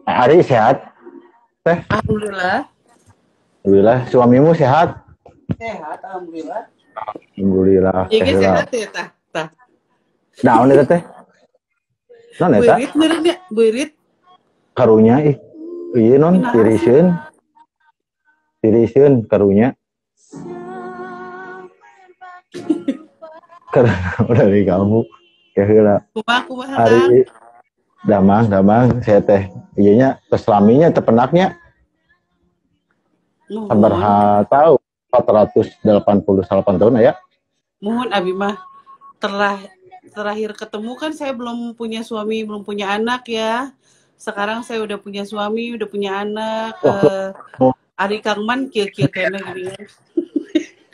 Ari sehat teh? Alhamdulillah. Alhamdulillah. Suamimu sehat? Sehat, alhamdulillah. Alhamdulillah Iya ge sehat. sehat ya tah. Tah. Naon eta teh? Non eta Beurit meureunnya, beurit. karunya ieu non tiriseun karunya. Karena udah dari kamu ya heula. Kumaha Kang? Ari damang saya teh ieu nya keselaminya tepenaknya Nuhun. sabaraha tahu 488 tahun ya. Nuhun abi mah terakhir ketemu kan saya belum punya suami, belum punya anak ya. Sekarang saya udah punya suami, udah punya anak. Oh, Ari Kang Man kieu-kieu keneh gini kan.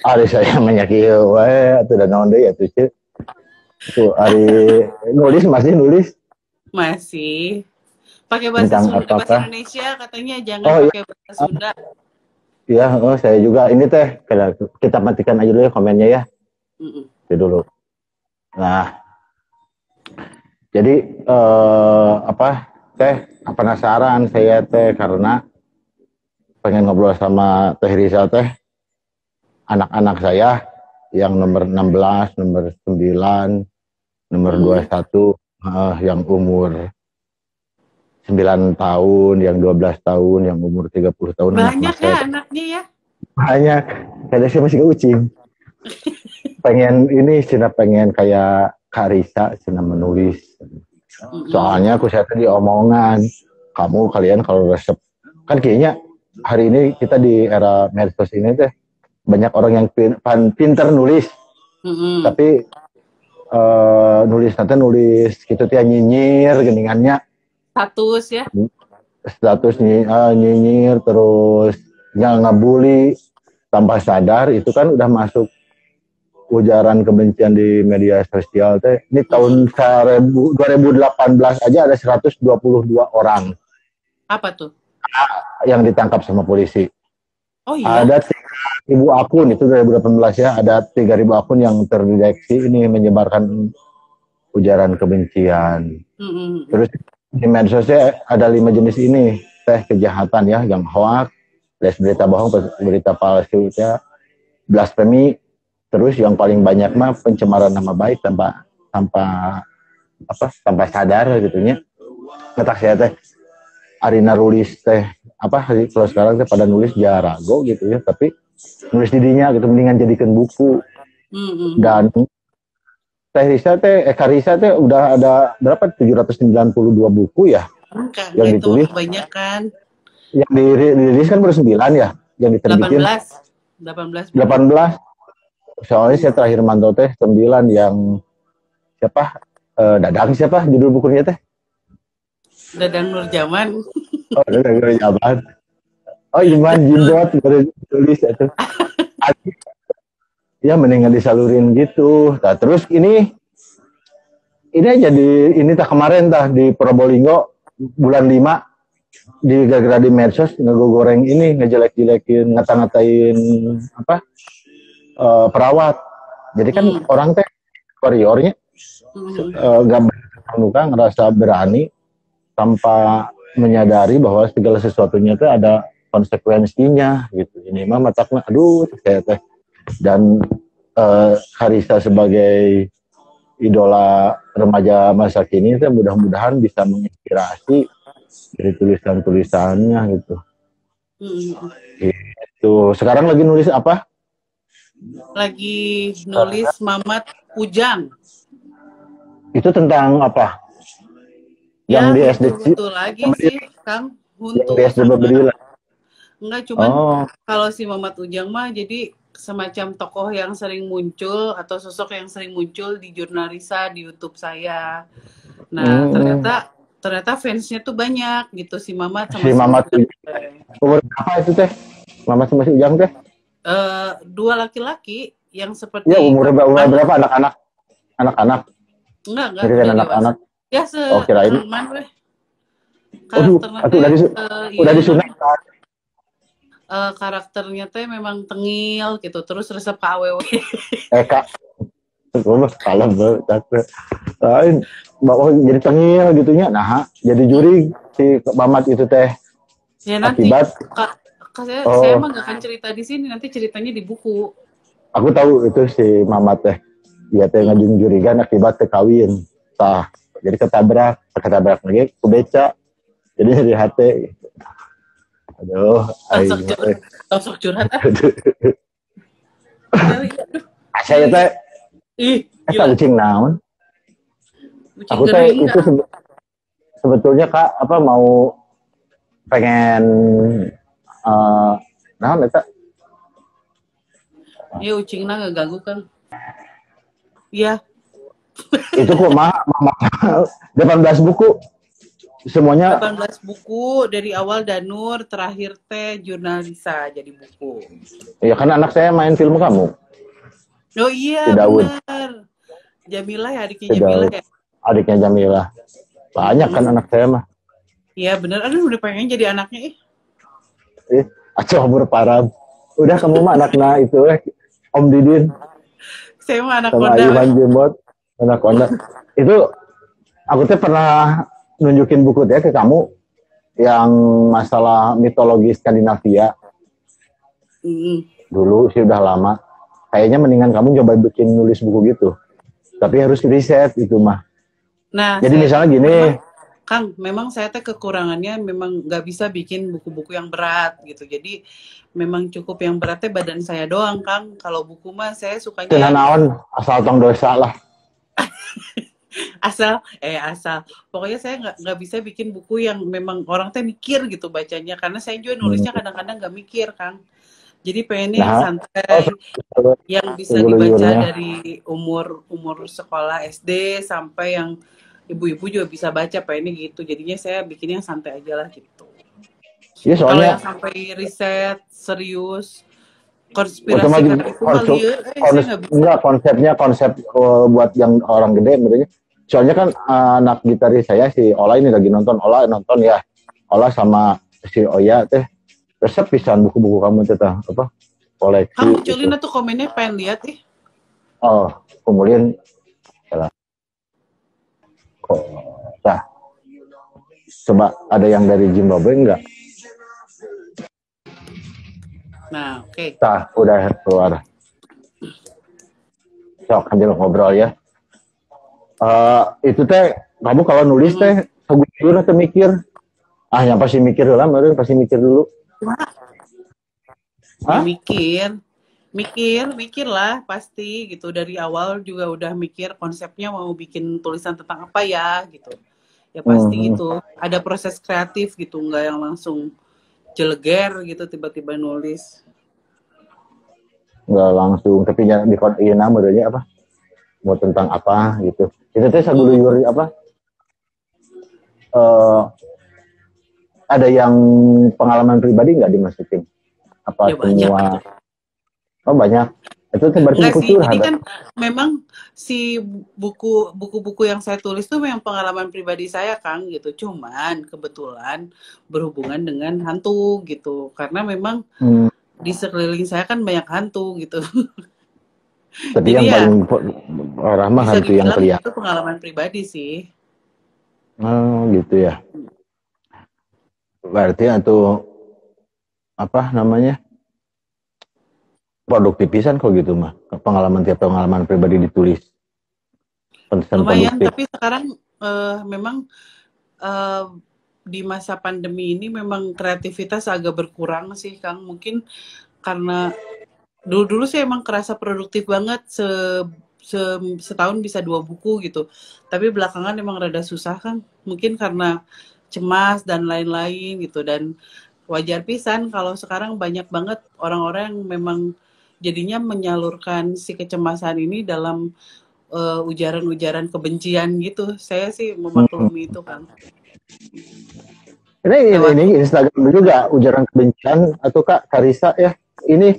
ari saya menyaki wae atuh da naon deui atuh ce. Tuh ari nulis masih nulis Masih. Pakai bahasa tentang Sunda, bahasa apa-apa. Indonesia katanya jangan Oh iya, pakai bahasa Sunda. iya, oh saya juga ini teh kita matikan aja dulu ya komennya ya. Mm-mm. Itu dulu. Nah, jadi apa teh penasaran saya teh karena pengen ngobrol sama Teh Risa teh anak-anak saya yang nomor 16, nomor 9, nomor 21, yang umur 9 tahun, yang 12 tahun, yang umur 30 tahun. Banyak anak-anak ya saya anaknya ya. banyak. Kadang saya masih ucing. Pengen ini, Cina pengen kayak Karisa, Cina menulis. Soalnya aku saya tadi omongan, kalian kalau resep, kan kayaknya hari ini kita di era medsos ini teh banyak orang yang pinter nulis, tapi nulis nanti nulis gitu tuh nyinyir geningannya Status ya. status nyinyir terus yang ngebully tanpa sadar itu kan udah masuk ujaran kebencian di media sosial teh. Ini tahun 2018 aja ada 122 orang Apa tuh? yang ditangkap sama polisi. Oh iya. Ada 3.000 akun itu 2018 ya, ada 3.000 akun yang terdeteksi ini menyebarkan ujaran kebencian. Terus di medsosnya ada 5 jenis ini teh kejahatan ya, yang hoax, berita bohong, berita palsu ya, blasfemi, terus yang paling banyak mah pencemaran nama baik tanpa sadar gitunya. Ngetak saya teh Arina nulis teh kalau sekarang teh pada nulis jarago gitu ya, tapi nulis didinya gitu mendingan jadikan buku. Dan Teh Risa Karisa teh udah ada berapa 792 buku ya yang ditulis. Banyak kan. Yang dirilis kan baru 9 ya yang diterbitin. 18. Soalnya saya terakhir mantau teh 9 yang siapa Dadang siapa judul bukunya teh? Dadang Nurjaman. Oh, Dadang Nurjaman. Oh, Iman Jindot baru tulis itu. Ya mendingan disalurin gitu. Nah, terus ini aja ini kemarin di Probolinggo bulan 5 di gara-gara di medsos ngegoreng ini, ngejelek-jelekin, ngata-ngatain perawat. Jadi kan orang teh koridornya nggak muka ngerasa berani tanpa menyadari bahwa segala sesuatunya itu ada konsekuensinya gitu. Ini mah matakna aduh saya teh. Dan Karisa sebagai idola remaja masa kini teh mudah-mudahan bisa menginspirasi dari tulisan-tulisannya gitu. Gitu. Sekarang lagi nulis apa? Lagi nulis Mamat Ujang. Itu tentang apa? Yang di SD Betul lagi sih, Kang. Yang di SD Babila. Enggak, cuman kalau si Mamat Ujang mah jadi semacam tokoh yang sering muncul atau sosok yang sering muncul di Jurnalisa di YouTube saya. Nah, ternyata fansnya tuh banyak gitu si Mamat sama si Mamat Ujang. Umur berapa itu teh? Mamat sama si Ujang teh? 2 laki-laki yang seperti ya umur berapa anak-anak? Enggak anak-anak. Ya kirain. Udah disunat. Karakternya teh memang tengil gitu, terus resep ke aww. Kak, gue kalem banget. Lain, bawa jadi tengil gitunya, nah jadi juri si Mamat itu teh ya nanti akibat saya emang gak akan cerita di sini, nanti ceritanya di buku. Aku tahu itu si Mamat teh dia teh ngajung jurigan akibat teh kawin tah jadi ketabrak lagi ku beca jadi dari hati gitu. Aduh Sok curhat saya teh kucing naon aku teh itu sebetulnya Kak apa mau pengen naon eta iya ucingna ngeganggu kan iya itu kok mah 18 buku semuanya 18 buku dari awal Danur terakhir teh Jurnalisa jadi buku. Iya kan anak saya main film kamu. Oh iya benar. Jamilah ya adiknya Jamilah ya. Adiknya Jamilah. Banyak kan anak saya mah. Iya benar. Aduh udah pengen jadi anaknya Acoh berparab. Udah kamu mah anaknya itu Om Didin. Saya mah anak sama Iwan Jembot. Anak Konda. Itu aku tuh pernah nunjukin buku dia ke kamu yang masalah mitologi Skandinavia. Dulu sih udah lama. Kayaknya mendingan kamu coba bikin nulis buku gitu. Tapi harus riset itu mah. Nah, jadi misalnya gini, Kang, memang saya teh kekurangannya memang nggak bisa bikin buku-buku yang berat gitu. Jadi memang cukup yang beratnya badan saya doang, Kang. Kalau buku mah saya sukanya naon asal tong dosa lah. asal pokoknya saya nggak bisa bikin buku yang memang orang teh mikir gitu bacanya karena saya juga nulisnya kadang-kadang nggak mikir Kang jadi pengennya yang santai yang bisa dibaca dari umur sekolah SD sampai yang ibu-ibu juga bisa baca pengennya gitu jadinya saya bikin yang santai aja lah gitu ya, soalnya kalau yang sampai riset serius konspirasi enggak konsepnya konsep buat yang orang gede menurutnya soalnya kan anak gitaris saya si Ola ini lagi nonton ya Ola sama si Oya teh resep pisan buku-buku kamu teh apa koleksi kamu culin tuh komennya pengen lihat kemudian salah coba ada yang dari Zimbabwe enggak nah oke udah keluar sok sambil ngobrol ya itu teh kamu kalau nulis teh segujur atau mikir yang pasti mikir lah pasti mikir dulu mikir lah pasti gitu dari awal juga udah mikir konsepnya mau bikin tulisan tentang apa ya gitu ya pasti gitu ada proses kreatif gitu nggak yang langsung jeleger gitu tiba-tiba nulis nggak langsung tapi jangan di namanya apa mau tentang apa gitu itu teh saguluyur apa ada yang pengalaman pribadi nggak dimasukin apa ya, semua banyak itu berarti buku curhat jadi kan memang si buku-buku yang saya tulis tuh memang pengalaman pribadi saya Kang gitu cuman kebetulan berhubungan dengan hantu gitu karena memang di sekeliling saya kan banyak hantu gitu tapi jadi yang paling ramah hantu yang kelihatan itu pengalaman pribadi sih gitu ya berarti atau apa namanya produktifisan kok gitu mah pengalaman pribadi ditulis lumayan tapi sekarang memang di masa pandemi ini memang kreativitas agak berkurang sih Kang mungkin karena dulu sih emang kerasa produktif banget setahun bisa 2 buku gitu tapi belakangan emang rada susah kan mungkin karena cemas dan lain-lain gitu dan wajar pisan kalau sekarang banyak banget orang-orang yang memang jadinya menyalurkan si kecemasan ini dalam ujaran-ujaran kebencian gitu saya sih memaklumi itu kan ini Instagram juga ujaran kebencian atau Kak Karisa ya ini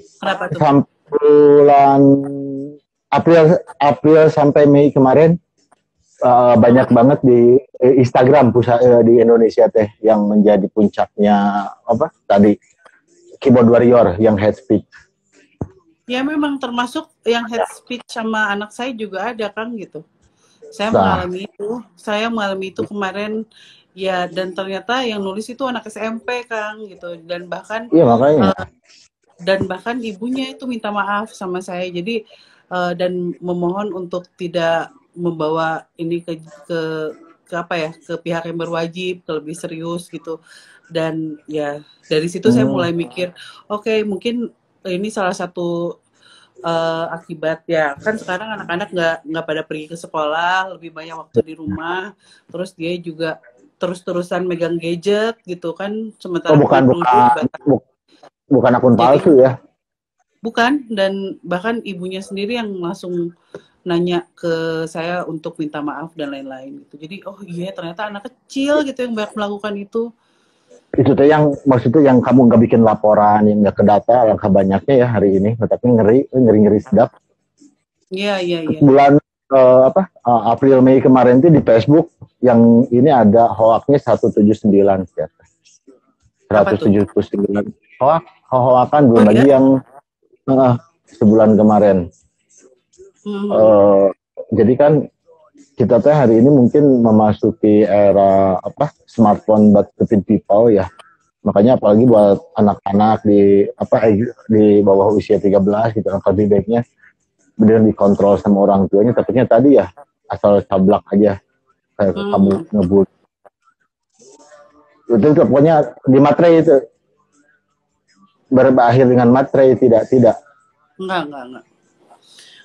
bulan April sampai Mei kemarin banyak banget di Instagram di Indonesia teh yang menjadi puncaknya apa tadi keyboard warrior yang head speech ya memang termasuk yang head speech sama anak saya juga ada Kang gitu Saya mengalami itu kemarin ya, dan ternyata yang nulis itu anak SMP Kang gitu, dan bahkan Iya makanya. Ibunya itu minta maaf sama saya, jadi dan memohon untuk tidak membawa ini ke apa ya, ke pihak yang berwajib, ke lebih serius gitu. Dan ya dari situ saya mulai mikir, oke, mungkin ini salah satu akibat ya, kan sekarang anak-anak nggak pada pergi ke sekolah, lebih banyak waktu di rumah, terus dia juga terus-terusan megang gadget gitu kan, sementara guru dibatasi. Bukan akun palsu ya? Bukan, dan bahkan ibunya sendiri yang langsung nanya ke saya untuk minta maaf dan lain-lain gitu. Jadi oh iya, ternyata anak kecil gitu yang banyak melakukan itu. Itu tuh yang maksudnya yang kamu nggak bikin laporan, yang nggak kedata, langkah banyaknya ya hari ini. Tapi ngeri sedap. Iya. Bulan April Mei kemarin tuh di Facebook yang ini ada hoaknya 179 ya. 179 hoakan belum lagi yang sebulan kemarin. Jadi kan kita teh hari ini mungkin memasuki era smartphone but stupid people ya. Makanya apalagi buat anak-anak di bawah usia 13 gitu kan, lebih baiknya benar dikontrol sama orang tuanya. Takutnya tadi ya asal cablak aja kayak kamu ngebut. Itu pokoknya di materai itu berakhir dengan materai tidak.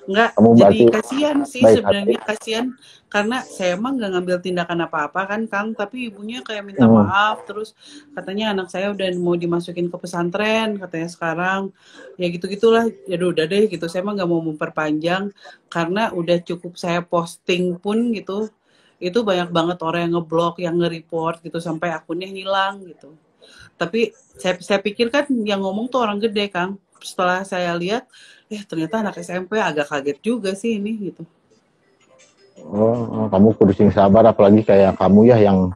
Enggak, jadi kasihan sih sebenarnya, kasihan karena saya emang nggak ngambil tindakan apa-apa kan Kang, tapi ibunya kayak minta maaf, terus katanya anak saya udah mau dimasukin ke pesantren katanya sekarang, ya gitu-gitulah. Ya udah deh gitu, saya emang nggak mau memperpanjang karena udah cukup saya posting pun gitu, itu banyak banget orang yang ngeblok, yang nge-report gitu sampai akunnya hilang gitu. Tapi saya pikir kan yang ngomong tuh orang gede Kang. Setelah saya lihat, ternyata anak SMP, agak kaget juga sih ini gitu. Oh, kamu kudu sing sabar, apalagi kayak kamu ya yang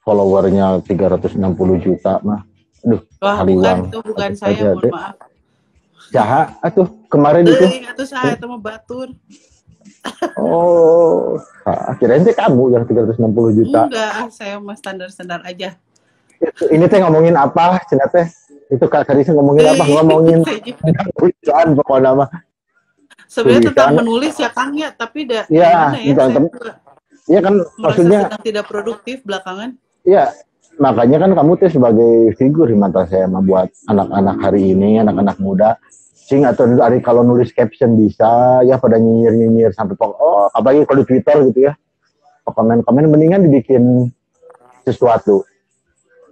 followernya 360 juta mah. Aduh, wah bukan saya, mohon maaf. Jaha, kemarin itu. Itu saya itu mah batur. Oh, akhirnya itu kamu yang 360 juta. Enggak, saya mah standar-standar aja. Ini teh ngomongin apa, Cina teh? Itu Kak Karisa ngomongin apa? Ngomongin tulisan pokoknya mah. Sebenarnya tentang menulis ya Kang ya, tapi iya kan maksudnya sedang tidak produktif belakangan. Iya, makanya kan kamu tuh sebagai figur di mata saya mah buat anak-anak hari ini, anak-anak muda. Sing atau hari kalau nulis caption bisa ya pada nyinyir sampai apalagi kalau di Twitter gitu ya. Komen-komen mendingan dibikin sesuatu.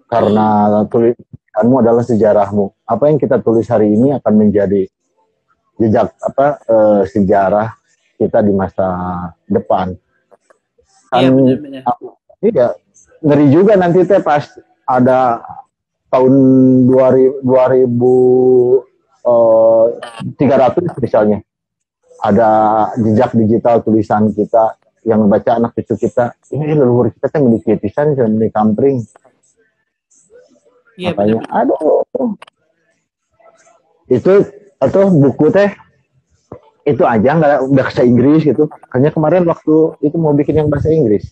Karena tulisanmu adalah sejarahmu. Apa yang kita tulis hari ini akan menjadi jejak sejarah kita di masa depan. Iya, benar-benar. Iya, ngeri juga nanti teh pas ada tahun 2300 misalnya. Ada jejak digital tulisan kita yang baca anak cucu kita. Ini leluhur kita teh memiliki pisan di kampring. Iya, makanya aduh. Itu atau buku teh itu aja nggak bahasa Inggris gitu. Hanya kemarin waktu itu mau bikin yang bahasa Inggris.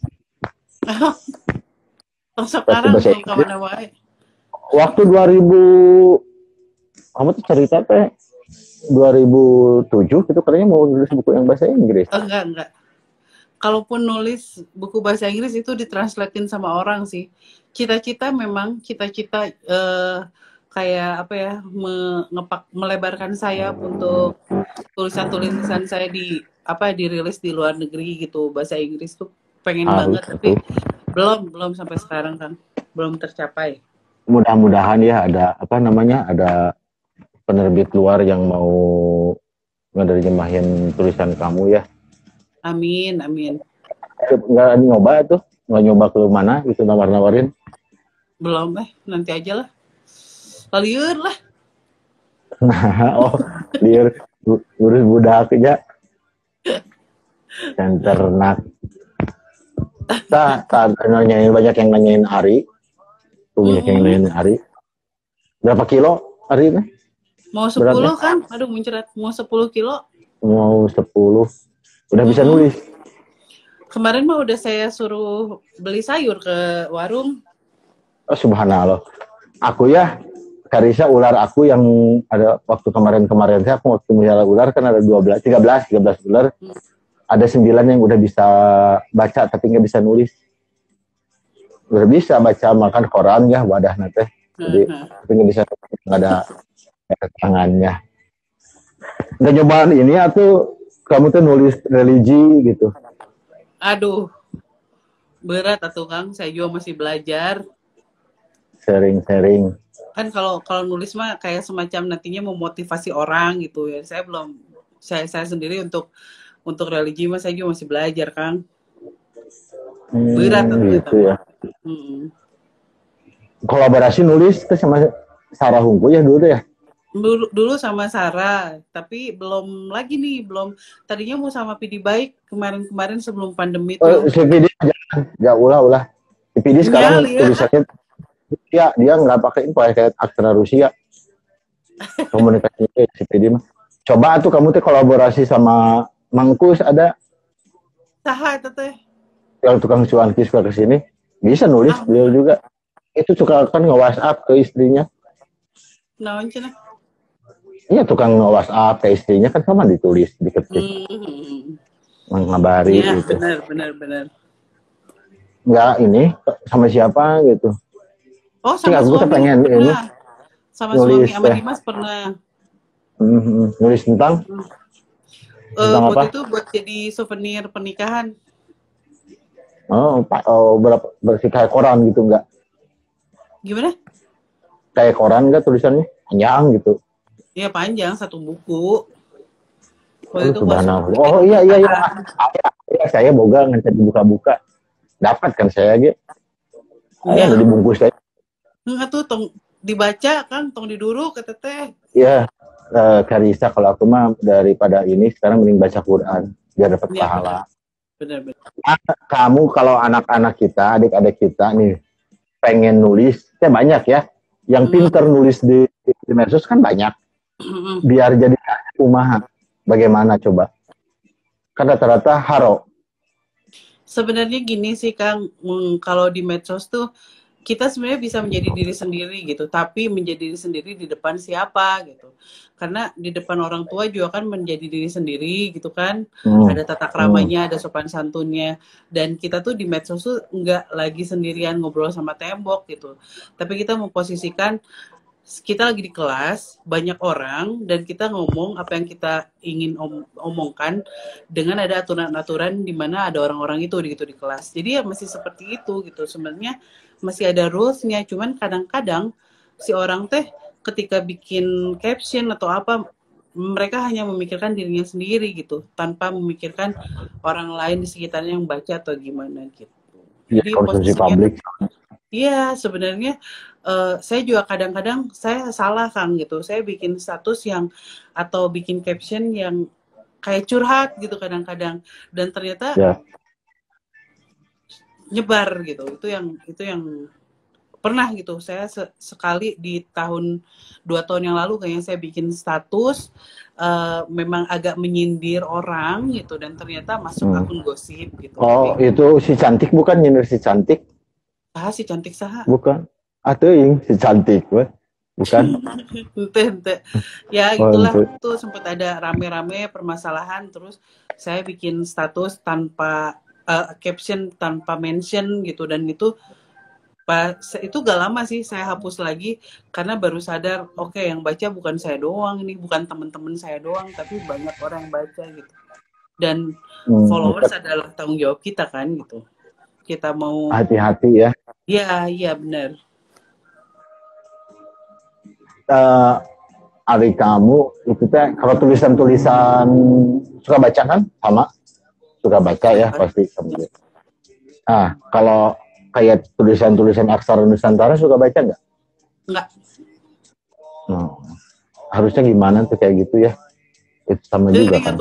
Sekarang belum kemana-mana. Waktu 2000 kamu tuh cerita teh 2007 gitu katanya mau nulis buku yang bahasa Inggris. Enggak. Kalaupun nulis buku bahasa Inggris itu ditranslatein sama orang sih. Cita-cita kayak apa ya, melebarkan sayap untuk tulisan-tulisan saya dirilis di luar negeri gitu, bahasa Inggris tuh pengen banget, tapi belum sampai sekarang kan belum tercapai. Mudah-mudahan ya ada ada penerbit luar yang mau menerjemahin tulisan kamu ya. Amin. Nggak nyoba ke mana gitu nawar-nawarin? Belum nanti aja lah. Liur lah. Liur urus budak aja. Dan ternak. Banyak yang nanyain Ari. Banyak yang nanyain Ari. Berapa kilo Ari ini? Mau 10 beratnya? Kan? Aduh muncrat. Mau 10 kilo. mau 10 udah bisa nulis. Kemarin mah udah saya suruh beli sayur ke warung. Oh, subhanallah. Aku ya, Karisa ular aku yang ada waktu kemarin saya waktu misalnya ular kan ada 13 ular. Ada 9 yang udah bisa baca tapi nggak bisa nulis. Udah bisa baca makan koran ya wadah nate. Jadi tapi nggak bisa, nggak ada tangannya. Nggak nyobaan ini atau kamu tuh nulis religi gitu. Aduh, berat atuh Kang, saya juga masih belajar. Sering-sering. Kan kalau nulis mah kayak semacam nantinya memotivasi orang gitu ya. Saya belum, saya sendiri untuk religi mah saya juga masih belajar Kang. Berat gitu ya. Kolaborasi nulis tuh sama Sarah Hungku ya dulu ya. Dulu sama Sarah, tapi belum lagi nih, tadinya mau sama Pidi Baik kemarin sebelum pandemi tuh. Si Pidi jangan, ulah. Si Pidi sekarang tulisannya ya dia nggak pakai kayak aksara Rusia. Komunikasinya si Pidi mah. Coba tuh kamu tuh kolaborasi sama Mangkus ada. Saha itu teh. Yang tukang cuanki suka kesini, bisa nulis beliau juga. Itu suka kan nge-WhatsApp ke istrinya. Naon cenah? Iya tukang WhatsApp ke istrinya kan sama ditulis diketik. Mengabari ya, gitu. Benar. Enggak ini sama siapa gitu. Oh sama suami pengen pernah. Ini. Sama nulis, suami sama Dimas pernah. Nulis tentang? Tentang apa? Itu buat jadi souvenir pernikahan. Berapa bersih kayak koran gitu enggak? Gimana? Kayak koran enggak tulisannya? Panjang gitu. Iya panjang, satu buku. Iya. Saya boga ngecat buka-buka. Dapat kan saya gitu. Iya, udah dibungkus saya. Enggak tuh, tong dibaca kan, tong diduru kata teh. Iya, Karisa kalau aku mah daripada ini sekarang mending baca Quran biar dapat pahala. Benar. Kamu kalau anak-anak kita, adik-adik kita nih pengen nulis, banyak ya. Yang pintar nulis di medsos kan banyak. Biar jadi kumaha. Bagaimana coba? Kan rata-rata haro. Sebenarnya gini sih Kang, kalau di medsos tuh kita sebenarnya bisa menjadi diri sendiri gitu, tapi menjadi diri sendiri di depan siapa gitu. Karena di depan orang tua juga kan menjadi diri sendiri gitu kan. Ada tata keramanya, ada sopan santunnya. Dan kita tuh di medsos tuh nggak lagi sendirian ngobrol sama tembok gitu. Tapi kita memposisikan kita lagi di kelas, banyak orang, dan kita ngomong apa yang kita ingin omongkan dengan ada aturan-aturan di mana ada orang-orang itu gitu di kelas. Jadi ya masih seperti itu gitu. Sebenarnya masih ada rules-nya, cuman kadang-kadang si orang teh ketika bikin caption atau apa, mereka hanya memikirkan dirinya sendiri gitu, tanpa memikirkan orang lain di sekitarnya yang baca atau gimana gitu. Jadi konsumsi publik. Iya, sebenarnya saya juga kadang-kadang saya salah Kang gitu. Saya bikin status yang atau bikin caption yang kayak curhat gitu kadang-kadang, dan ternyata nyebar gitu. Itu yang pernah gitu. Saya sekali di 2 tahun yang lalu kayaknya saya bikin status memang agak menyindir orang gitu, dan ternyata masuk akun gosip gitu. Oh, jadi, itu si cantik bukan nyindir si cantik? Si cantik saha? Bukan. Atuh si cantik, bukan? Ente. Ya itulah tuh sempat ada rame-rame permasalahan, terus saya bikin status tanpa caption, tanpa mention gitu, dan itu gak lama sih saya hapus lagi karena baru sadar oke, yang baca bukan saya doang, ini bukan teman-teman saya doang, tapi banyak orang yang baca gitu. Dan followers adalah tanggung jawab kita kan gitu. Kita mau hati-hati ya. Iya benar. Adik kamu itu teh kalau tulisan-tulisan suka baca kan? Sama suka baca ya pasti. Nah kalau kayak tulisan-tulisan aksara Nusantara suka baca nggak? Nggak. Harusnya gimana tuh kayak gitu ya? Itu sama juga kan.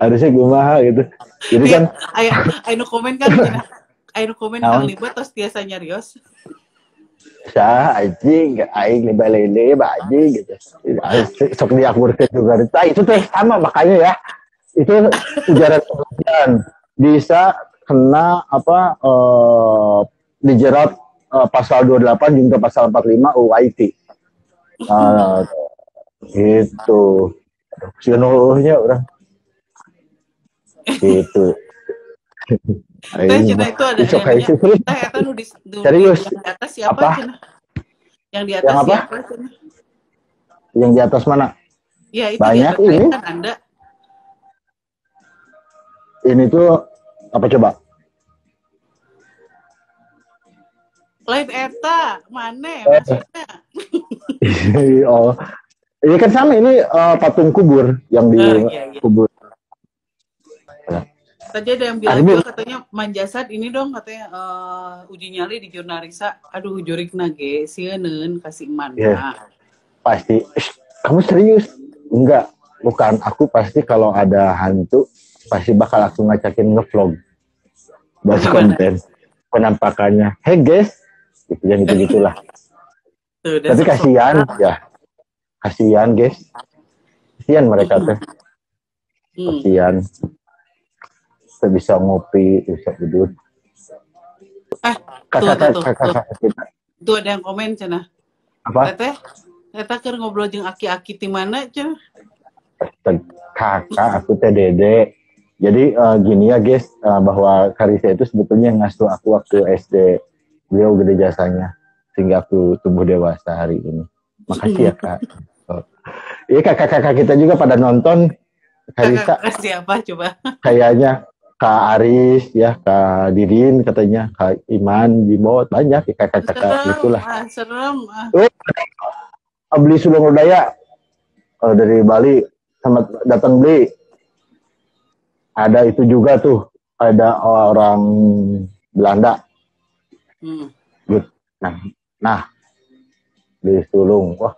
Harusnya gimana gitu. Jadi kan ayo komen kan, ayo komen Kang Libat terus biasa nyarios. Sah anjing aing lele anjing gitu. Sok diakurkeun juga. Nah, itu tuh sama makanya ya. Itu ujaran bisa kena apa dijerat pasal 28 juga pasal 45 UIT. Gitu. Sienuhnya orang gitu. Cina itu ada yang nanya, eta nu di serius. Yang di atas siapa Cina? Yang di atas yang apa? siapa Cina? Yang di atas mana? Ya itu banyak di atas ini. Kan Anda. Ini tuh apa coba? Live eta mana maksudnya? Oh, ini kan sama ini patung kubur yang di iya. kubur. Tadi ada yang bilang juga katanya Manjasat ini dong katanya uji nyali di Jurnarisa. Aduh jurik nage sieun kasih mana. Yeah. Pasti. Kamu serius? Enggak, bukan. Aku pasti kalau ada hantu pasti bakal aku ngajakin ngevlog buat konten penampakannya. Hey guys, gitu yang gitulah. Tapi kasihan ya. Kasihan guys. Kasihan mereka teh. Kasihan. Bisa ngopi, bisa duduk. Kakak. Tuh ada yang komen Cenah. Apa? Teteh keur ngobrol jeung aki-aki ti mana Cenah? Kakak, aku teh Dede. Jadi gini ya guys, bahwa Karisa itu sebetulnya ngasuh aku waktu SD. Beliau gede jasanya sehingga aku tumbuh dewasa hari ini. Makasih ya Kak. Iya kakak-kakak kita juga pada nonton Karisa. Siapa coba? Kayaknya Kak Aris ya, Kak Didin katanya, Kak Iman, Bimot, banyak ya kakak-kakak itulah. Serem. Beli sulung udaya dari Bali, sama datang beli. Ada itu juga tuh, ada orang Belanda. Good. Nah, di sulung, wah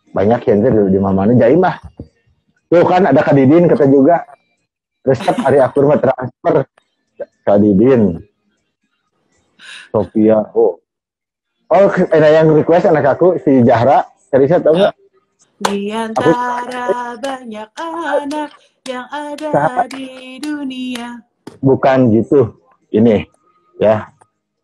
banyak yang di mana Jaimah. Tuh kan ada Kak Didin kata juga. Resep hari akur mah transfer Kak Didin, Sofia. Ada yang request anak aku si Zahra. Karisa tahu nggak? Di antara banyak anak yang ada di dunia. Bukan gitu. Ini ya.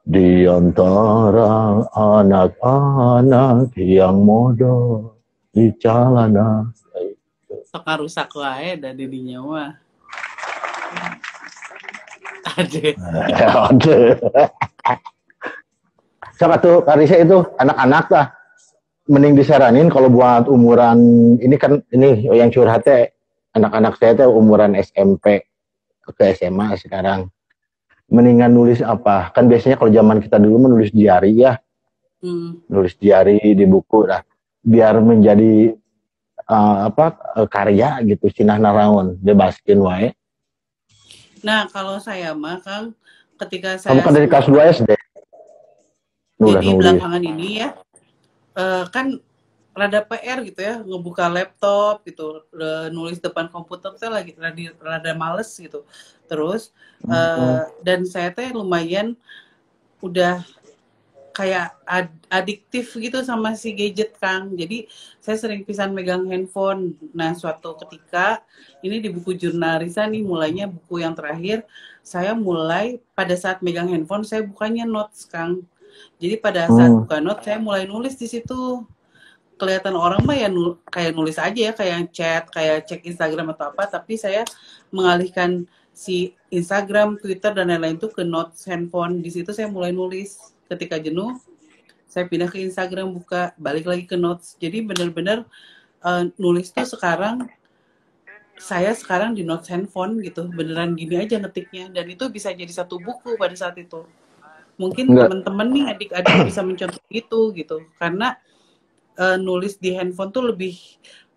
Di antara anak-anak yang modal di jalanan. Sok rusak wae da dirinya mah. Aduh. Siapa tuh Karisa itu anak-anak lah. Mending disaranin kalau buat umuran ini kan ini yang curhatnya anak-anak saya tuh umuran SMP ke SMA sekarang. Mendingan nulis apa? Kan biasanya kalau zaman kita dulu menulis diary ya. Nulis diary di buku lah. Biar menjadi karya gitu cenah naraon bebaskeun wae. Nah, kalau saya mah Kang ketika saya kamu kan dari kelas 2 SD. Jadi belakangan ini ya kan rada PR gitu ya, ngebuka laptop gitu, nulis depan komputer saya lagi rada males gitu. Terus dan saya teh lumayan udah kayak adiktif gitu sama si gadget Kang. Jadi saya sering pisan megang handphone. Nah, suatu ketika ini di buku Jurnarisa nih mulainya buku yang terakhir, saya mulai pada saat megang handphone saya bukanya notes Kang. Jadi pada saat buka notes saya mulai nulis di situ. Kelihatan orang mah ya kayak nulis aja ya, kayak chat, kayak cek Instagram atau apa, tapi saya mengalihkan si Instagram, Twitter dan lain-lain itu ke notes handphone. Di situ saya mulai nulis. Ketika jenuh, saya pindah ke Instagram, buka, balik lagi ke notes. Jadi benar-benar nulis tuh sekarang saya sekarang di notes handphone gitu, beneran gini aja ngetiknya, dan itu bisa jadi satu buku pada saat itu. Mungkin teman-teman nih adik-adik bisa mencontoh gitu, karena nulis di handphone tuh lebih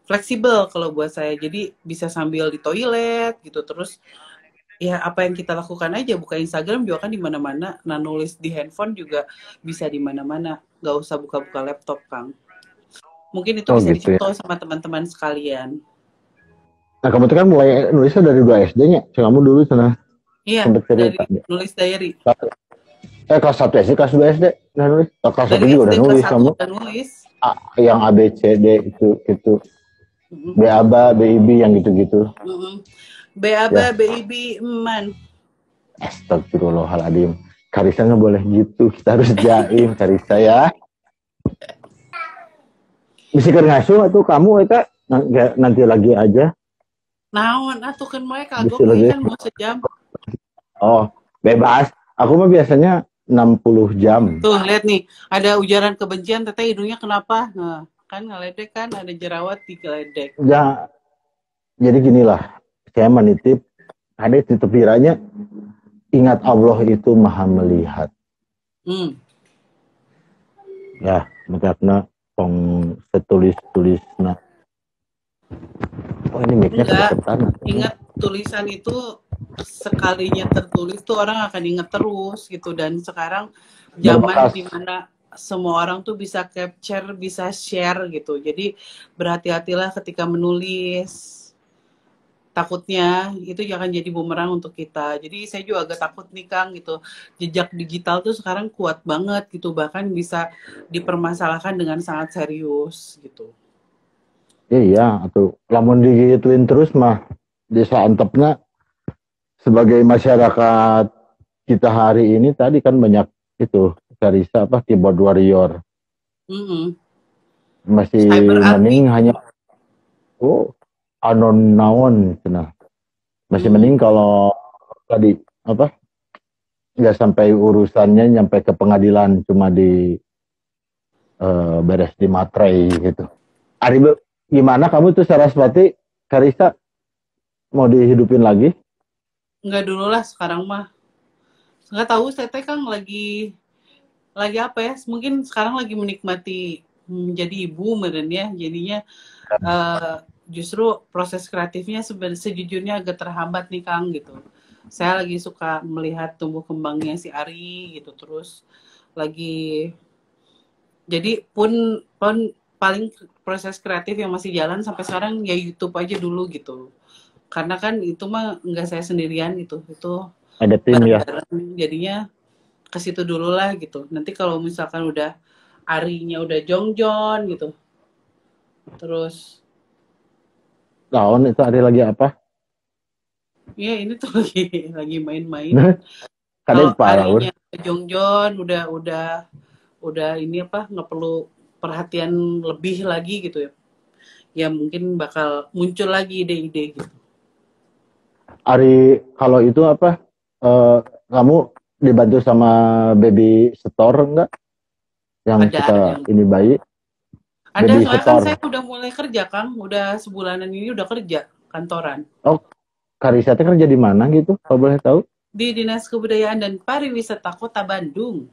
fleksibel kalau buat saya. Jadi bisa sambil di toilet gitu, terus ya apa yang kita lakukan aja, buka Instagram juga kan di mana-mana. Nah, nulis di handphone juga bisa di mana-mana, nggak usah buka-buka laptop Kang. Mungkin itu bisa gitu dicontoh ya sama teman-teman sekalian. Nah, kamu tuh kan mulai nulisnya dari 2 SD-nya. Kamu dulu sana. Iya, dari nulis diary. Kelas 1 SD, kelas 2 SD udah nulis. Kelas 1 Dari juga udah SD nulis kelas 1 kamu. udah nulis. Yang A B C D itu. BABA, BIB yang gitu-gitu. BABA, BIB, man. Astagfirullahaladzim. Karisa nggak boleh gitu. Kita harus jaim Karisa ya. Bisa ngasuh atau kamu eta nanti lagi aja. Naon atuh kan moe kagok kan mau sejam. Oh, bebas. Aku mah biasanya 60 jam. Tuh, lihat nih. Ada ujaran kebencian, teteh hidungnya kenapa? Nah, kan ngeledek kan, ada jerawat di geledek. Ya, jadi ginilah. Saya menitip, ada titip viranya, ingat Allah itu maha melihat. Ya, makanya pong setulis-tulisna. Oh, ini mic-nya kedepan. Ingat tulisan itu sekalinya tertulis tuh orang akan ingat terus gitu. Dan sekarang zaman dimana semua orang tuh bisa capture, bisa share gitu. Jadi berhati-hatilah ketika menulis. Takutnya itu jangan jadi bumerang untuk kita. Jadi saya juga agak takut nih Kang gitu. Jejak digital tuh sekarang kuat banget gitu. Bahkan bisa dipermasalahkan dengan sangat serius gitu. Iya, atau lamun digituin terus mah desa antepna sebagai masyarakat kita hari ini tadi kan banyak itu Karisa apa keyboard warrior. Masih mending hanya anon naon cenah. Masih mending kalau tadi apa nggak sampai urusannya nyampe ke pengadilan cuma di beres di materai gitu. Ari gimana kamu tuh Saraswati Karisa mau dihidupin lagi? Enggak dulu lah sekarang mah. Enggak tahu saya kan lagi apa ya? Mungkin sekarang lagi menikmati menjadi ibu meren ya. Jadinya justru proses kreatifnya sejujurnya agak terhambat nih Kang gitu. Saya lagi suka melihat tumbuh kembangnya si Ari gitu, terus lagi jadi pun paling proses kreatif yang masih jalan sampai sekarang ya YouTube aja dulu gitu. Karena kan itu mah nggak saya sendirian gitu, itu ada tim ya. Jadinya ke situ dulu lah gitu. Nanti kalau misalkan udah Arinya udah jongjon gitu, terus tahun itu ada lagi apa? Iya ini tuh lagi main-main. Kalau Arinya jongjon udah ini apa nggak perlu perhatian lebih lagi gitu ya. Ya mungkin bakal muncul lagi ide-ide gitu. Ari kalau itu apa? Kamu dibantu sama baby store enggak? Yang suka ini bayi? Ada, soalnya kan saya udah mulai kerja Kang, udah sebulanan ini udah kerja kantoran. Oh, Karisa teh kerja di mana gitu? Kalau boleh tahu? Di Dinas Kebudayaan dan Pariwisata Kota Bandung.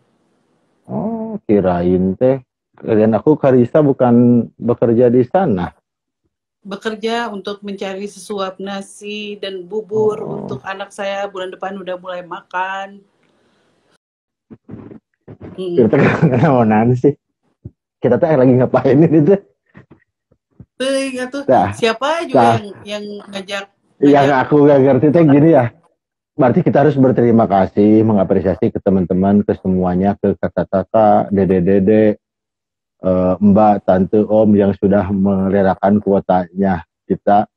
Oh, kirain teh. Kalian aku Karisa bukan bekerja di sana. Bekerja untuk mencari sesuap nasi dan bubur untuk anak saya bulan depan udah mulai makan. Kita kenaonan sih. Kita tuh lagi ngapain ini tuh? Tuh, siapa juga yang ngajak? Yang aku gak ngerti tuh gini ya. Berarti kita harus berterima kasih, mengapresiasi ke teman-teman, ke semuanya, ke kakak-kakak, dede-dede, mbak, tante, om yang sudah merelakan kuotanya kita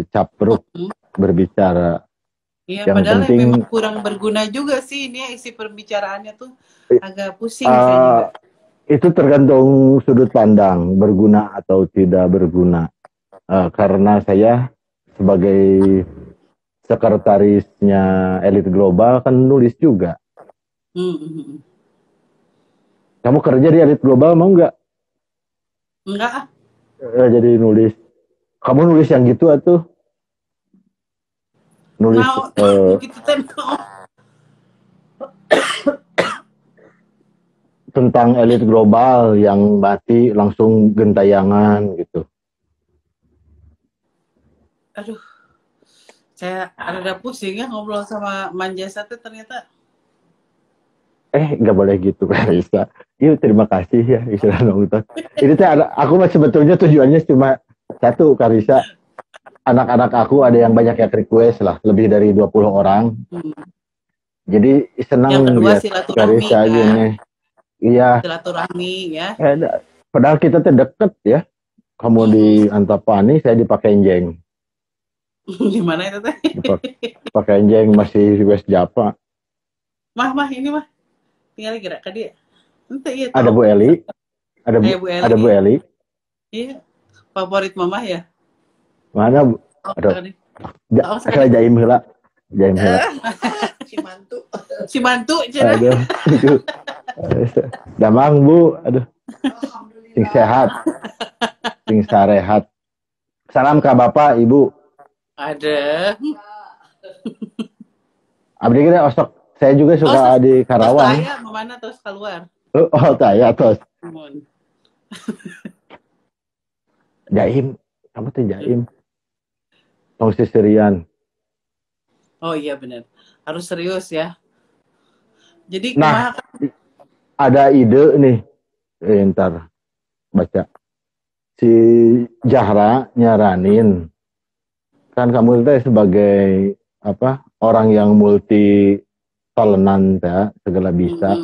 capruk berbicara. Iya, yang padahal penting, memang kurang berguna juga sih ini isi perbicaraannya tuh agak pusing saya juga. Itu tergantung sudut pandang, berguna atau tidak berguna. Karena saya sebagai sekretarisnya Elit Global kan nulis juga. Kamu kerja di Elit Global mau nggak? Enggak. Jadi nulis. Kamu nulis yang gitu atuh? Nulis gitu tentang Elit Global yang mati langsung gentayangan gitu. Aduh, saya ada pusing ya ngobrol sama Manja Sate ternyata. Nggak boleh gitu Karisa. Iya terima kasih ya istilah nonton. Ini teh aku mah sebetulnya tujuannya cuma satu Karisa. Anak-anak aku ada yang banyak yang request lah, lebih dari 20 orang. Jadi senang Yang kedua lihat silaturahmi Karisa kan. gini. Iya. Silaturahmi ya. Padahal kita tuh deket ya. Kamu di Antapani, saya di Pakenjeng. Di mana itu teh? Pakenjeng masih West Java. Mah ini mah. Tinggal gerak ke dia. Ente iya Ada tahu. Bu Eli. Ada Bu Eli. Iya. Favorit mama ya? Mana Bu? Aduh. Saya jaim heula. Si mantu cenah. Aduh. Damang Bu, aduh. Sing sehat. Sing sarehat. Salam ke Bapak, Ibu. Ada. Abdi kita osok. Saya juga suka di Karawang. Saya mana terus keluar. Oh, saya terus. Jaim. Kamu tuh Jaim. Tong sisirian. Oh iya benar. Harus serius ya. Jadi nah, ada ide nih. Ntar baca. Si Jahra nyaranin. Kan kamu itu sebagai apa? Orang yang multi talentan ya, segala bisa.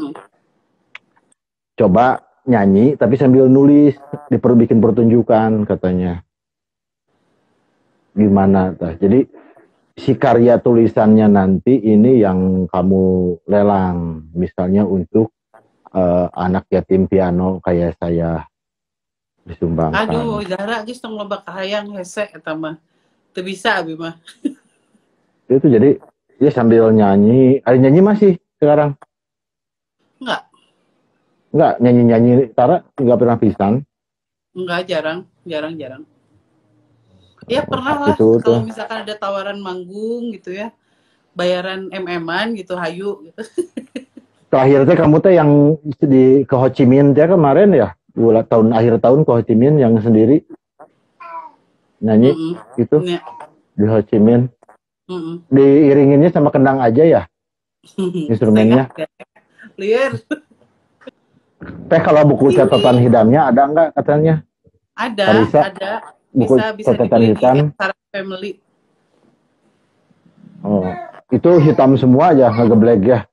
Coba nyanyi tapi sambil nulis, bikin pertunjukan katanya. Gimana tah? Jadi si karya tulisannya nanti ini yang kamu lelang, misalnya untuk anak yatim piano kayak saya disumbangkan. Aduh, Zahra geus tong loba kahayang hese eta mah. Teu bisa abi mah. Itu jadi dia sambil nyanyi, ada nyanyi masih sekarang? Enggak, nyanyi-nyanyi Tara enggak pernah pisan. Enggak, jarang. Ya pernah lah itu, kalau misalkan ada tawaran manggung gitu ya. Bayaran MM-an gitu, hayu gitu. Terakhir teh kamu teh yang di ke Ho Chi Minh teh kemarin ya? Akhir tahun ke Ho Chi Minh yang sendiri nyanyi gitu di Ho Chi Minh. Diiringinnya sama kendang aja ya instrumennya. Liar. Teh kalau buku catatan hidamnya ada nggak katanya? Ada, Karisa, ada. Buku Bisa catatan hitam. Family. Oh, itu hitam semua aja ngegeblek ya.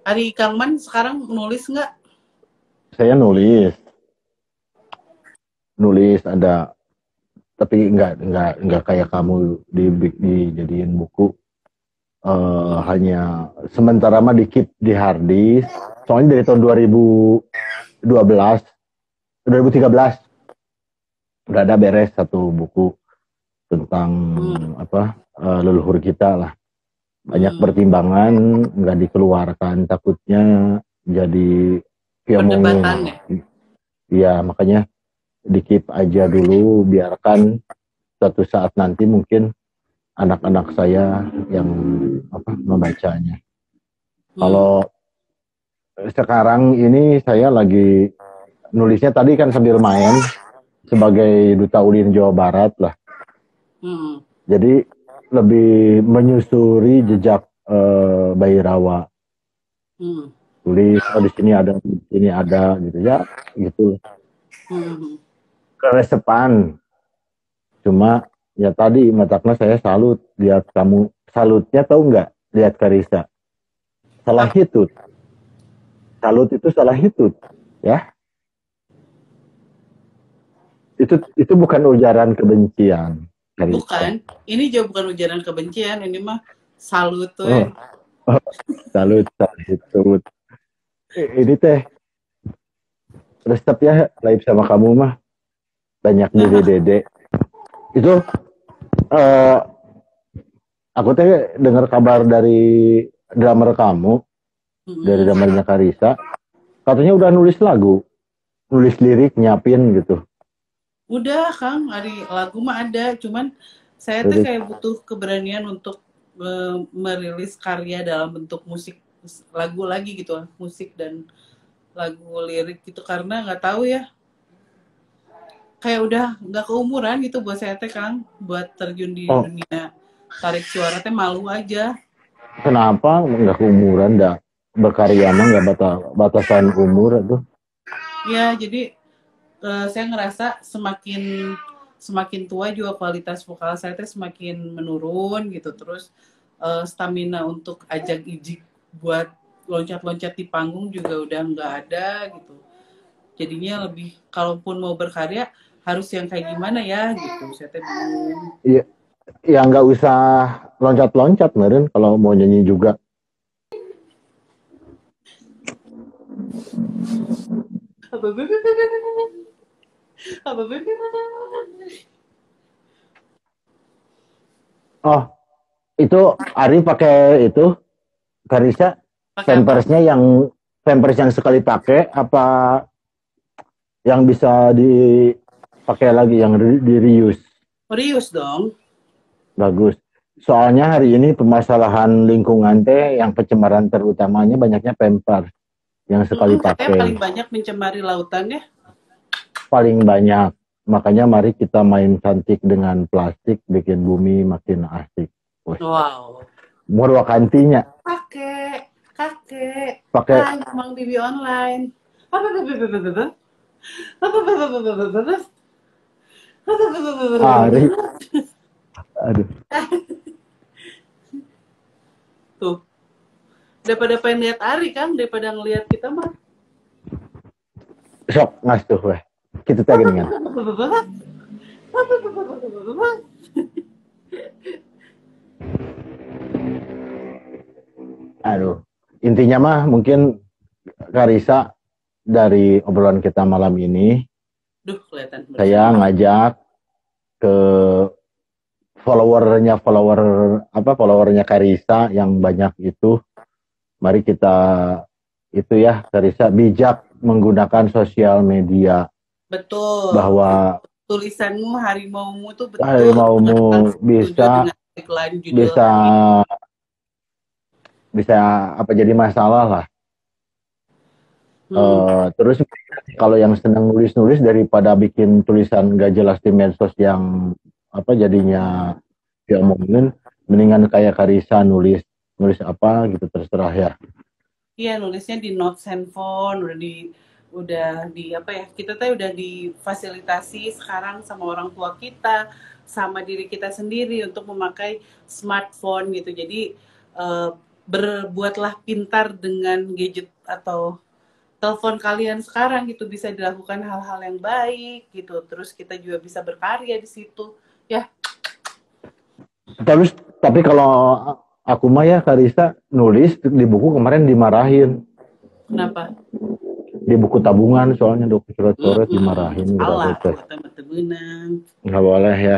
Ari Kangman sekarang nulis nggak? Saya nulis ada, tapi nggak kayak kamu dijadiin buku. Hanya sementara mah dikit di harddisk. Soalnya dari tahun 2013 udah ada beres satu buku tentang leluhur kita lah. Banyak pertimbangan nggak dikeluarkan, takutnya jadi perdebatan ya. Iya, makanya dikip aja dulu, biarkan suatu saat nanti mungkin anak-anak saya yang membacanya. Kalau sekarang ini saya lagi nulisnya tadi kan sambil main sebagai Duta Ulin Jawa Barat lah. Jadi lebih menyusuri jejak Bayi Rawa. Tulis di sini ada gitu ya, gitu. Keresepan. Cuma ya tadi mataknya saya salut lihat kamu. Salutnya tahu nggak? Lihat Karisa. Salah hitut. Salut itu salah hitut, ya. Itu bukan ujaran kebencian. Karisa. Bukan. Ini juga bukan ujaran kebencian. Ini mah salut tuh. Salut hitut. Ini teh resep ya live sama kamu mah banyak dede. Itu aku teh dengar kabar dari drummer kamu, dari drummernya Karisa, katanya udah nulis lagu, nulis lirik, nyiapin gitu. Udah Kang, lagu mah ada, cuman saya tuh kayak butuh keberanian untuk merilis karya dalam bentuk musik, lagu lagi gitu, musik dan lagu lirik gitu, karena nggak tahu ya, kayak udah nggak keumuran gitu buat saya teh Kang, buat terjun di dunia tarik suara teh malu aja. Kenapa nggak keumuran? Dah berkarya mah nggak batasan umur tuh. Ya jadi saya ngerasa semakin semakin tua juga kualitas vokal saya teh semakin menurun gitu. Terus stamina untuk ajak-ijik buat loncat-loncat di panggung juga udah nggak ada gitu. Jadinya lebih kalaupun mau berkarya harus yang kayak gimana ya gitu. Saya teh bingung. Iya, ya nggak usah loncat-loncat meren kalau mau nyanyi juga. Oh, itu Ari pakai itu Karisa Pakai apa? pampers yang sekali pakai apa yang bisa dipakai lagi yang di reuse. Rius dong. Bagus. Soalnya hari ini permasalahan lingkungan teh yang pencemaran terutamanya banyaknya pampers yang sekali Katanya paling pakai. banyak mencemari lautan ya. Paling banyak. Makanya mari kita main cantik dengan plastik bikin bumi makin asik. Wih. Wow. Murwa kantinya. Kakek. Pakai Hai, Mang Bibi online. Apa? Ari. Aduh. Tuh, daripada pengen lihat Ari kan, daripada ngelihat kita mah. Sok ngas tuh weh. Kita teh geuningan. Aduh. Intinya mah mungkin Karisa dari obrolan kita malam ini Duh, kelihatan saya bersih. ngajak ke followernya Karisa yang banyak itu. Mari kita itu ya Karisa bijak menggunakan sosial media. Betul. Bahwa Tulisanmu harimaumu tuh betul harimaumu setuju dengan iklan judul bisa bisa apa jadi masalah lah. Terus kalau yang senang nulis-nulis daripada bikin tulisan gak jelas di medsos yang apa jadinya diomongin, mendingan kayak Karisa nulis apa gitu terserah ya. Iya, nulisnya di notes handphone, udah di apa ya? Kita tuh udah difasilitasi sekarang sama orang tua kita, sama diri kita sendiri untuk memakai smartphone gitu. Jadi berbuatlah pintar dengan gadget atau telepon kalian sekarang gitu, bisa dilakukan hal-hal yang baik gitu. Terus kita juga bisa berkarya di situ. Ya, Terus tapi kalau aku mah ya Karisa nulis di buku kemarin dimarahin. kenapa? Di buku tabungan soalnya udah coret-coret dimarahin Salah, gitu. buat benang. Nggak boleh ya.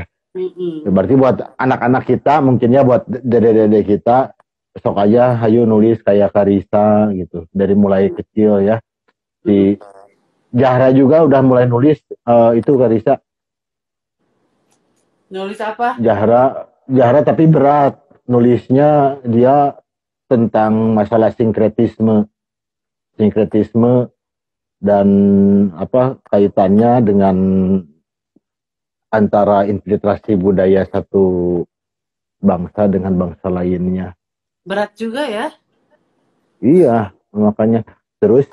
Berarti buat anak-anak kita mungkin ya buat dede-dede kita sok aja hayu nulis kayak Karisa gitu dari mulai kecil ya. Di Jahra juga udah mulai nulis itu Karisa. Nulis apa? Jahra tapi berat. Nulisnya dia tentang masalah sinkretisme dan apa kaitannya dengan antara infiltrasi budaya satu bangsa dengan bangsa lainnya. Berat juga ya? Iya, makanya terus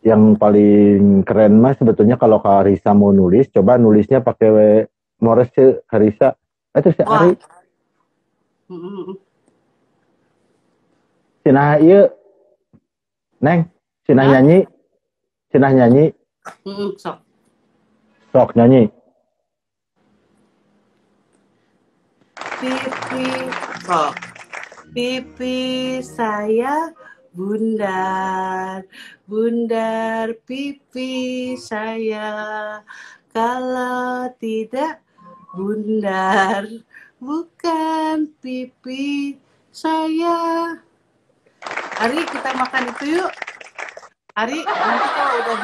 yang paling keren mah sebetulnya kalau Karisa mau nulis, coba nulisnya pakai Morse Karisa. Itu si Ari. Cenah ieu. Neng, cenah nyanyi. Sok. Sok nyanyi. Pipi, sok. Pipi saya bundar, bundar pipi saya. Kalau tidak bundar, bukan pipi saya. Ari, kita makan itu yuk. Ari, nanti kalau udah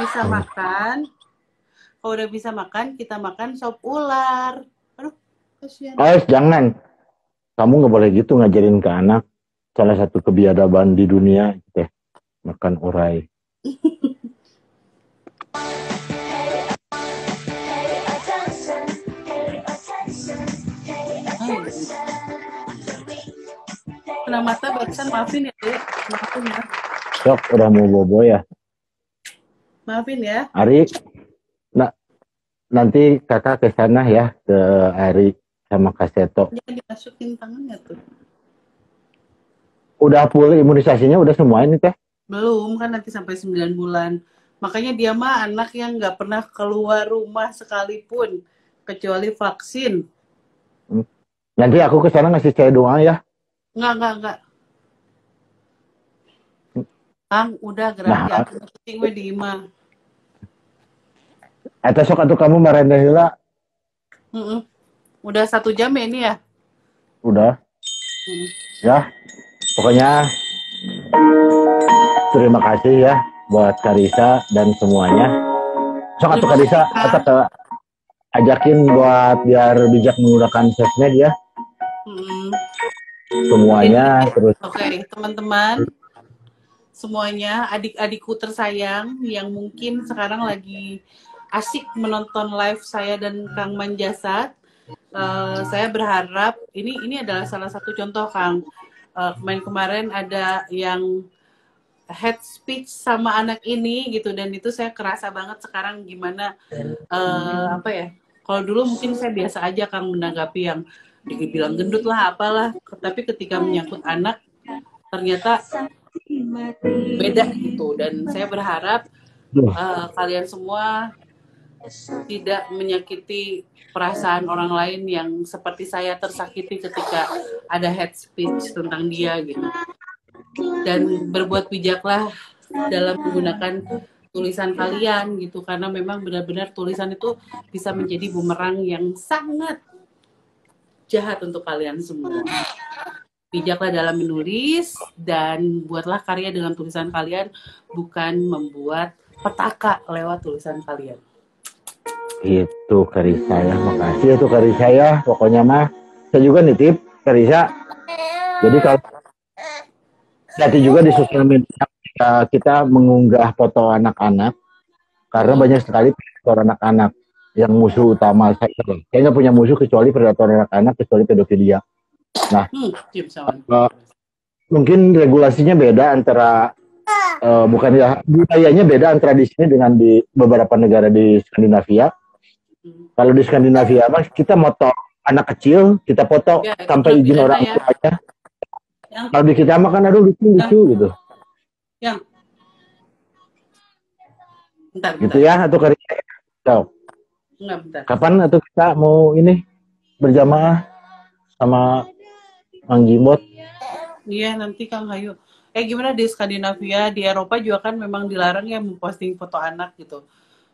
bisa makan, kita makan sop ular. Aduh, kasihan. Jangan. Kamu nggak boleh gitu ngajarin ke anak. Salah satu kebiadaban di dunia teh makan urai. Kena mata barusan, maafin ya, Dek. Maafin ya. Sok, udah mau bobo ya. Maafin ya. Ari, nah, nanti kakak ke sana ya, ke Ari sama Kak Seto. Jangan dimasukin tangannya tuh. Udah full imunisasinya, udah semua ini teh? Belum, kan nanti sampai 9 bulan. Makanya dia mah anak yang nggak pernah keluar rumah sekalipun, kecuali vaksin. Nanti aku ke sana ngasih saya doa ya. Enggak. Kang, udah gerak Nah, ya. Penting we di imah. eta sok atuh kamu marende heula. Udah 1 jam ya ini ya? Udah. Mm. Ya, pokoknya terima kasih ya buat Karisa dan semuanya. Sok atuh Terima Karisa, kasih, Kang. atau ajakin buat biar bijak menggunakan sosmed ya. Semuanya terus. Oke, teman-teman. Semuanya, adik-adikku tersayang yang mungkin sekarang lagi asik menonton live saya dan Kang Manjasat. Saya berharap ini adalah salah satu contoh, Kang. Kemarin ada yang head speech sama anak ini gitu, dan itu saya kerasa banget sekarang gimana apa ya? Kalau dulu mungkin saya biasa aja, Kang, menanggapi yang dibilang gendut lah apalah, tapi ketika menyangkut anak ternyata beda gitu. Dan saya berharap kalian semua tidak menyakiti perasaan orang lain yang seperti saya tersakiti ketika ada head speech tentang dia gitu. Dan berbuat bijaklah dalam menggunakan tulisan kalian gitu, karena memang benar-benar tulisan itu bisa menjadi bumerang yang sangat jahat untuk kalian semua. Bijaklah dalam menulis dan buatlah karya dengan tulisan kalian, bukan membuat petaka lewat tulisan kalian. Itu Karisa ya, makasih itu Karisa ya. Pokoknya mah saya juga nitip Karisa. Jadi kalau hati juga di sosial media kita mengunggah foto anak-anak, karena banyak sekali predator anak-anak yang musuh utama saya. Saya nggak punya musuh kecuali predator anak-anak, kecuali pedofilia. Nah, mungkin regulasinya beda antara bukan ya, budayanya beda antara di sini dengan di beberapa negara di Skandinavia. Kalau di Skandinavia mas kita moto anak kecil, kita foto ya, sampai izin orang tuanya. Ya. Kalau di kita mah kan aduh lucu gitu. Yang bentar. Gitu ya, atau kerja. Enggak, bentar. Kapan atau kita mau ini berjamaah sama Mang Jimbot? Iya, nanti Kang Hayu. Gimana di Skandinavia, di Eropa juga kan memang dilarang ya memposting foto anak gitu.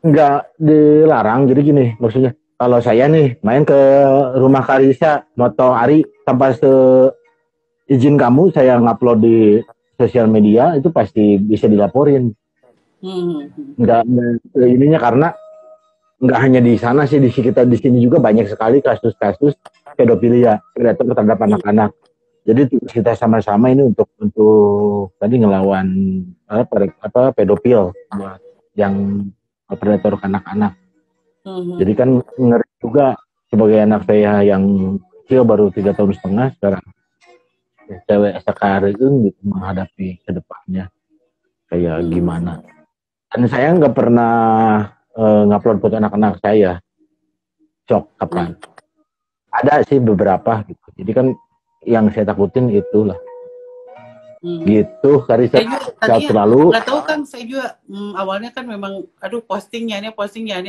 Enggak dilarang, jadi gini maksudnya. Kalau saya nih main ke rumah Karisa, moto Ari tanpa izin kamu, saya ngupload di sosial media, itu pasti bisa dilaporin. Enggak ininya karena enggak hanya di sana sih, di sekitar di sini juga banyak sekali kasus-kasus pedofilia, predator terhadap anak-anak. Jadi kita sama-sama ini untuk tadi ngelawan pedofil buat yang predator anak-anak. Jadi kan ngeri juga sebagai anak saya yang kecil baru 3,5 tahun sekarang. Cewek sekarang itu gitu, menghadapi ke depannya kayak gimana. Dan saya nggak pernah ngupload foto anak-anak saya. Cok kapan? Ada sih beberapa gitu. Jadi kan yang saya takutin itulah. Gitu Karisa. Terlalu nggak tahu kan, saya juga awalnya kan memang postingnya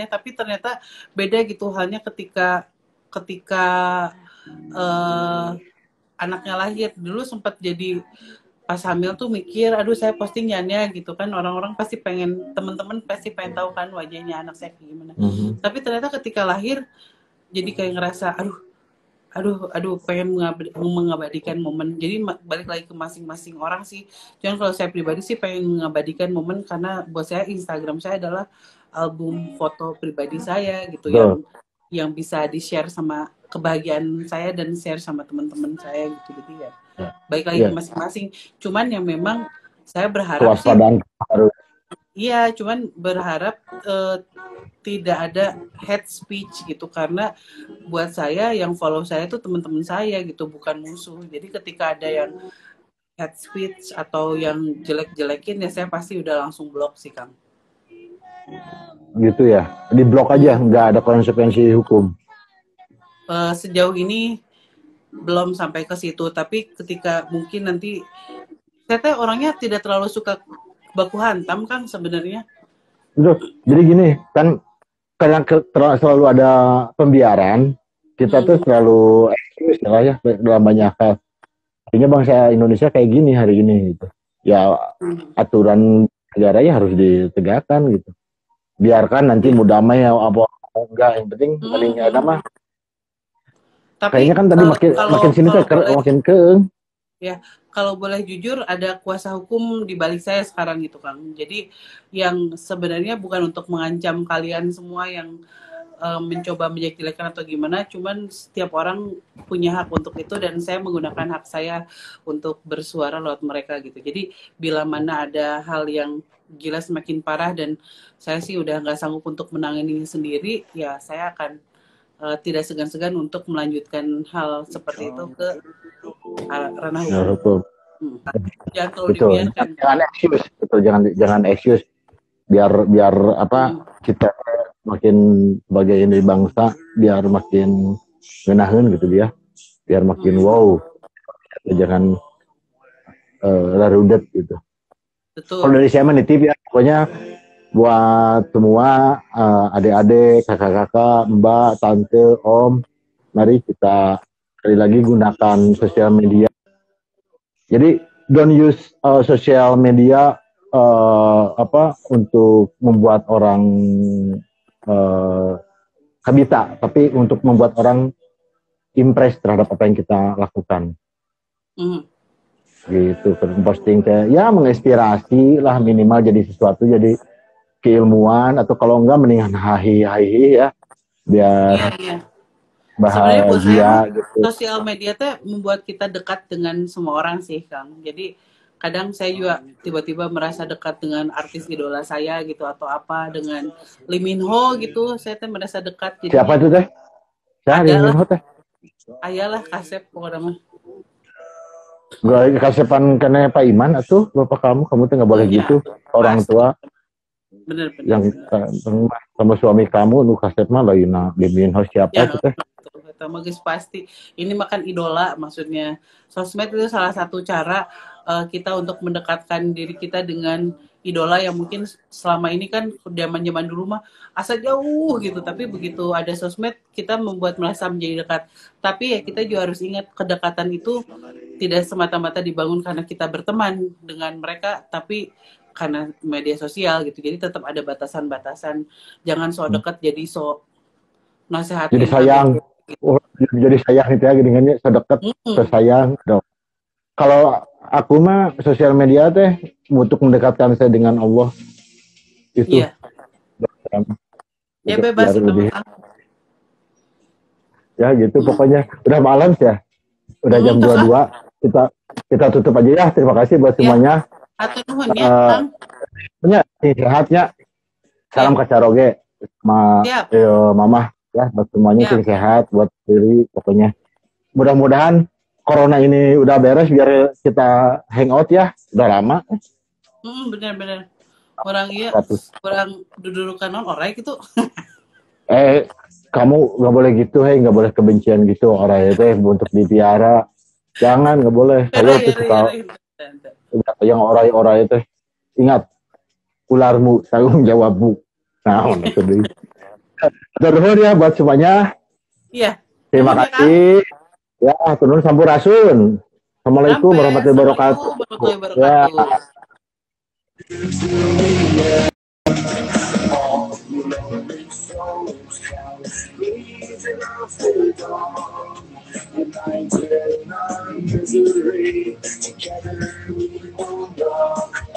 tapi ternyata beda gitu halnya ketika anaknya lahir. Dulu sempat jadi pas hamil tuh mikir saya postingannya gitu kan, orang-orang pasti pengen, teman-teman pasti pengen tahu kan wajahnya anak saya kayak gimana. Tapi ternyata ketika lahir jadi kayak ngerasa aduh pengen mengabadikan momen. Jadi balik lagi ke masing-masing orang sih. Cuman kalau saya pribadi sih pengen mengabadikan momen, karena buat saya Instagram saya adalah album foto pribadi saya gitu, yang bisa di-share sama kebahagiaan saya dan share sama teman-teman saya gitu. Jadi ya balik lagi ke masing-masing. Cuman yang memang saya berharap sih iya, cuman berharap tidak ada hate speech gitu, karena buat saya yang follow saya itu teman-teman saya gitu, bukan musuh. Jadi ketika ada yang hate speech atau yang jelek-jelekin ya saya pasti udah langsung blok sih, Kang. gitu ya, di blok aja, nggak ada konsekuensi hukum. Sejauh ini belum sampai ke situ, tapi ketika mungkin nanti saya orangnya tidak terlalu suka baku hantam kan sebenarnya. Jadi gini kan, karena selalu ada pembiaran, kita tuh selalu excuse ya dalam banyak hal. Artinya bangsa Indonesia kayak gini hari ini gitu. Ya aturan negaranya harus ditegakkan gitu. Biarkan nanti mau damai ya apa enggak, yang penting paling ada mah. Kayaknya kan tadi makin sini tuh makin keeng. Ya, kalau boleh jujur ada kuasa hukum di balik saya sekarang gitu Kang. Jadi yang sebenarnya bukan untuk mengancam kalian semua yang mencoba menjelek-jelekan atau gimana, cuman setiap orang punya hak untuk itu dan saya menggunakan hak saya untuk bersuara lewat mereka gitu. Jadi bila mana ada hal yang gila semakin parah dan saya sih udah nggak sanggup untuk menangani sendiri, ya saya akan tidak segan-segan untuk melanjutkan hal seperti itu ke ranah hukum. Jangan terlalu dibiarkan. Jangan excuse, betul, jangan excuse. Biar apa kita makin sebagai ini bangsa biar makin ngenahin gitu dia, biar makin wow, jangan larudet gitu. Kalau dari saya menitip ya, pokoknya buat semua adik-adik, kakak-kakak, mbak, tante, om, mari kita sekali lagi gunakan sosial media. Jadi don't use sosial media untuk membuat orang kabita, tapi untuk membuat orang impress terhadap apa yang kita lakukan. Gitu, posting kayak ya menginspirasi lah, minimal jadi sesuatu, jadi keilmuan, atau kalau enggak mendingan hahi ya, biar bahagia gitu. Sosial media tuh membuat kita dekat dengan semua orang sih Kang. Jadi kadang saya juga tiba-tiba merasa dekat dengan artis idola saya gitu, atau apa dengan Lee Min Ho gitu, saya tuh merasa dekat. Jadi siapa itu teh? Lee Min Ho teh? Ayalah Kasep pokoknya mah. Gak kasepan karena Pak Iman atau bapak kamu tuh nggak boleh gitu. Orang tua bener. Yang sama suami kamu lu kasep mah lain Lee Min Ho siapa itu teh? Magis pasti ini makan idola, maksudnya sosmed itu salah satu cara kita untuk mendekatkan diri kita dengan idola yang mungkin selama ini kan zaman dulu mah asa jauh gitu, tapi begitu ada sosmed kita membuat merasa menjadi dekat. Tapi ya kita juga harus ingat kedekatan itu tidak semata-mata dibangun karena kita berteman dengan mereka, tapi karena media sosial gitu. Jadi tetap ada batasan-batasan, jangan so dekat jadi so nasihat. Jadi sayang. Jadi sayang itu ya, gini-gini sedekat, sesayang. Kalau aku mah sosial media teh untuk mendekatkan saya dengan Allah itu. Iya. Ya bebas lebih. Ya gitu pokoknya. Udah malam ya. Udah jam 22. Kita tutup aja ya. Terima kasih buat semuanya. Atur nuhun ya, Kang. Sehatnya. Salam kacaroge sama mama. Ya, buat semuanya sehat, buat diri, pokoknya. Mudah-mudahan corona ini udah beres biar kita hangout ya. Udah lama. Bener-bener. Orang dudukan orang gitu. Kamu nggak boleh gitu, nggak boleh kebencian gitu orang itu untuk dipiara. Jangan, nggak boleh. Kalau itu yang orang itu ingat ularmu tanggung jawabmu. Nah, itu deh. Turun ya buat semuanya. Iya. Terima kasih. Ya, turun sampurasun. Assalamualaikum warahmatullahi wabarakatuh. Ya. Together we will rock.